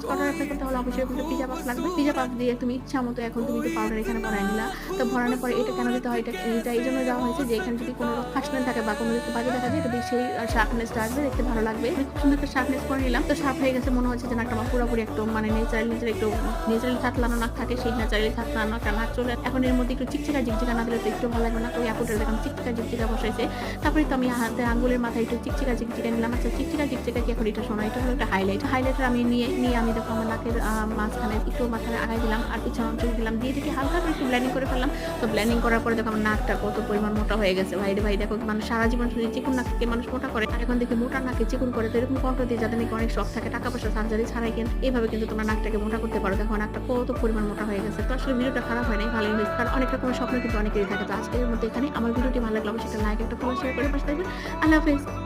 Powder apply করতে হলে অবশ্যই কিন্তু পিজা পাফ লাগবে। পিজা পাফ দিয়ে তুমি ইচ্ছা মতো এখন তুমি একটু পাউডার এখানে ভরায় নিলা। তো ভরানোর পরে এটা কেন দিতে হয়, এটা এইজন্য দেওয়া হয়েছে যে এখানে যদি কোনো ফাঁকনান থাকে বা কোনো একটু বাজে দেখা যায়, এটা দিয়ে সেই শার্পনেসটা আসবে, দেখতে ভালো লাগবে। আমি খুব সুন্দর একটা শার্পনেস করে নিলাম। তো শার্প হয়ে গেছে, মনে হচ্ছে যে নাকটা আমার পুরোপুরি একদম মানে ন্যাচারালি থাকলানো নাক থাকে, সেই ন্যাচারালি থাকলানো একটা নাক চলে। এখন এর মধ্যে একটু চিকচিকা ঝিকঝিকা না দিলে তো একটু ভালো লাগবে না। তো ওই আপুটার দেখলাম চিকচিকা ঝিকঝিকা বসাইছে। তারপরে তো আমি হাতে আঙ্গুলের মাথায় একটু চিকচিকা ঝিকঝিকা নিলাম। আচ্ছা চিকচিকা ঝিকঝিকা কি এখন এটা শোনা, এটা হলো একটা হাইলাইটার আমি নিয়ে আমি দেখো আমার নাকের মাঝখানে একটু মাথায় আগায় দিলাম আর পিছনে অঞ্চল দিলাম, দিয়ে দেখি হালকা করে একটু ব্লেন্ডিং করে ফেললাম। তো ব্লেন্ডিং করার পরে দেখো আমার নাকটা কত পরিমাণ মোটা হয়ে গেছে। ভাই রে ভাই, দেখো মানুষ সারা জীবন শুধু চিকন নাককে মানুষ মোটা করে, আর এখন দেখি মোটা নাকে চিকন করে। তো এরকম কন্ট্রোল দিয়ে যাদের নাকি অনেক শখ থাকে টাকা পয়সা সার্জারি ছাড়াই কিন্তু এইভাবে কিন্তু তোমরা নাকটাকে মোটা করতে পারো। দেখো নাকটা কত পরিমাণ মোটা হয়ে গেছে। তো আসলে ভিডিওটা খারাপ হয় নাই, ভালোই হয়েছে, কারণ অনেক রকমের স্বপ্ন কিন্তু অনেকেরই থাকে। তো আজকের মধ্যে এখানে আমার ভিডিওটি ভালো লাগলো অবশ্যই একটা লাইক, একটা ফলো, শেয়ার করে পাশে থাকবেন। আল্লাহ হাফেজ।